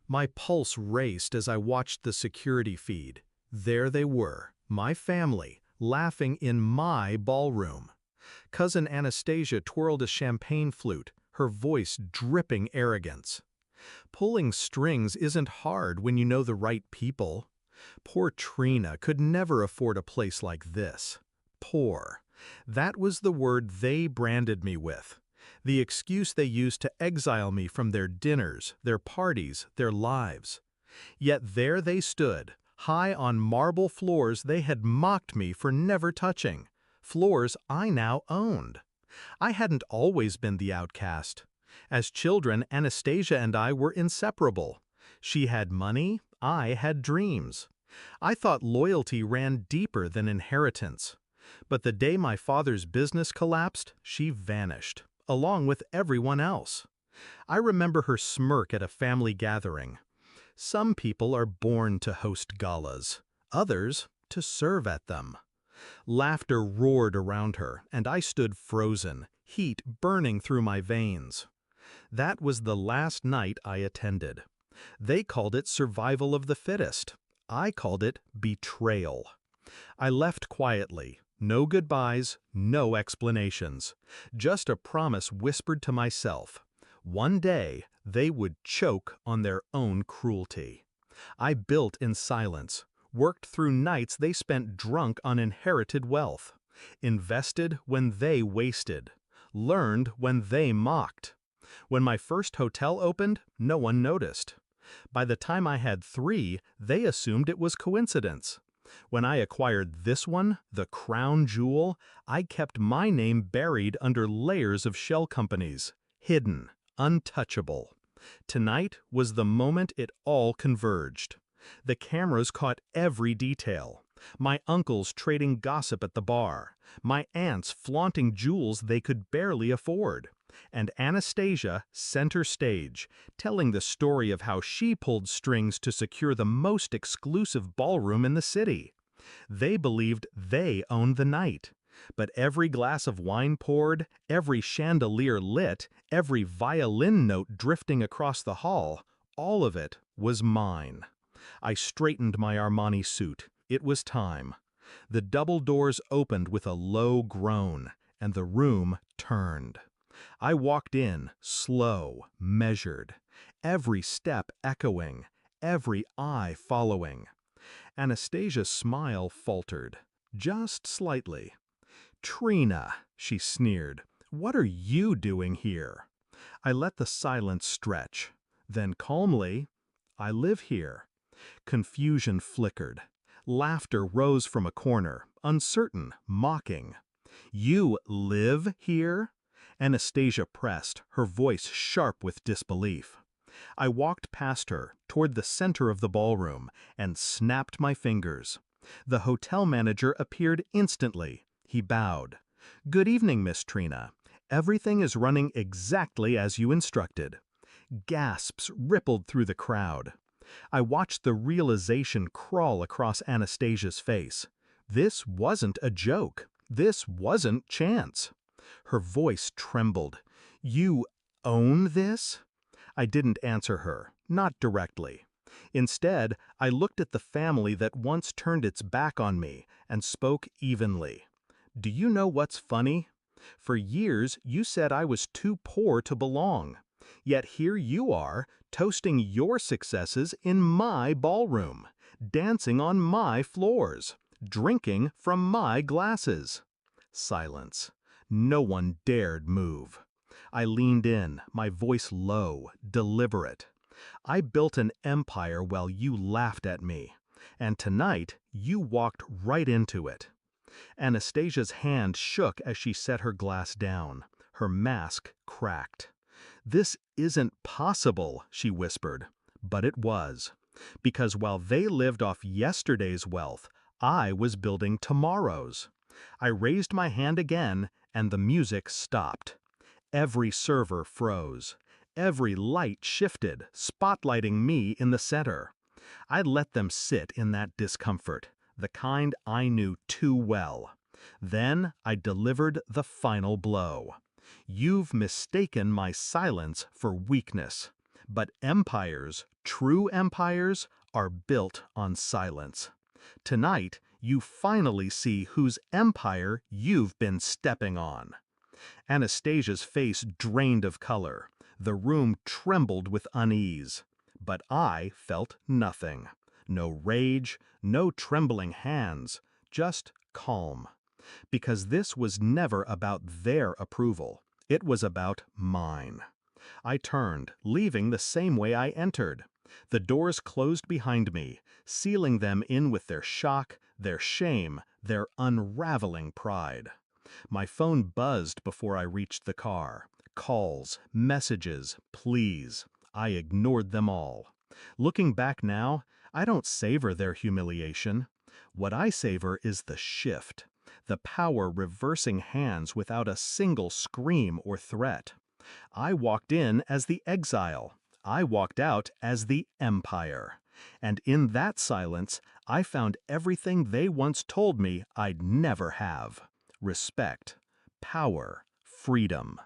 My pulse raced as I watched the security feed. There they were, my family, laughing in my ballroom. Cousin Anastasia twirled a champagne flute, her voice dripping arrogance. Pulling strings isn't hard when you know the right people. Poor Trina could never afford a place like this. Poor. That was the word they branded me with. The excuse they used to exile me from their dinners, their parties, their lives. Yet there they stood, high on marble floors they had mocked me for never touching, floors I now owned. I hadn't always been the outcast. As children, Anastasia and I were inseparable. She had money, I had dreams. I thought loyalty ran deeper than inheritance. But the day my father's business collapsed, she vanished, along with everyone else. I remember her smirk at a family gathering. Some people are born to host galas, others to serve at them. Laughter roared around her, and I stood frozen, heat burning through my veins. That was the last night I attended. They called it survival of the fittest. I called it betrayal. I left quietly. No goodbyes, no explanations. Just a promise whispered to myself. One day, they would choke on their own cruelty. I built in silence, worked through nights they spent drunk on inherited wealth, invested when they wasted, learned when they mocked. When my first hotel opened, no one noticed. By the time I had 3, they assumed it was coincidence. When I acquired this one, the crown jewel, I kept my name buried under layers of shell companies, hidden, untouchable. Tonight was the moment it all converged. The cameras caught every detail. My uncles trading gossip at the bar, my aunts flaunting jewels they could barely afford, and Anastasia center stage, telling the story of how she pulled strings to secure the most exclusive ballroom in the city. They believed they owned the night. But every glass of wine poured, every chandelier lit, every violin note drifting across the hall, all of it was mine. I straightened my Armani suit. It was time. The double doors opened with a low groan, and the room turned. I walked in, slow, measured, every step echoing, every eye following. Anastasia's smile faltered, just slightly. "Trina," she sneered, "what are you doing here?" I let the silence stretch. Then calmly, "I live here." Confusion flickered. Laughter rose from a corner, uncertain, mocking. "You live here?" Anastasia pressed, her voice sharp with disbelief. I walked past her, toward the center of the ballroom, and snapped my fingers. The hotel manager appeared instantly. He bowed. "Good evening, Miss Trina. Everything is running exactly as you instructed." Gasps rippled through the crowd. I watched the realization crawl across Anastasia's face. This wasn't a joke. This wasn't chance. Her voice trembled. "You own this?" I didn't answer her, not directly. Instead, I looked at the family that once turned its back on me and spoke evenly. "Do you know what's funny? For years, you said I was too poor to belong. Yet here you are, toasting your successes in my ballroom, dancing on my floors, drinking from my glasses." Silence. No one dared move. I leaned in, my voice low, deliberate. "I built an empire while you laughed at me, and tonight you walked right into it." Anastasia's hand shook as she set her glass down. Her mask cracked. "This isn't possible," she whispered. But it was. Because while they lived off yesterday's wealth, I was building tomorrow's. I raised my hand again, and the music stopped. Every server froze. Every light shifted, spotlighting me in the center. I let them sit in that discomfort, the kind I knew too well. Then I delivered the final blow. "You've mistaken my silence for weakness. But empires, true empires, are built on silence. Tonight, you finally see whose empire you've been stepping on. Anastasia's face drained of color. The room trembled with unease. But I felt nothing. No rage, no trembling hands, just calm. Because this was never about their approval. It was about mine. I turned, leaving the same way I entered. The doors closed behind me, sealing them in with their shock, their shame, their unraveling pride. My phone buzzed before I reached the car. Calls, messages, pleas. I ignored them all. Looking back now, I don't savor their humiliation. What I savor is the shift, the power reversing hands without a single scream or threat. I walked in as the exile. I walked out as the empire. And in that silence, I found everything they once told me I'd never have. Respect, power, freedom.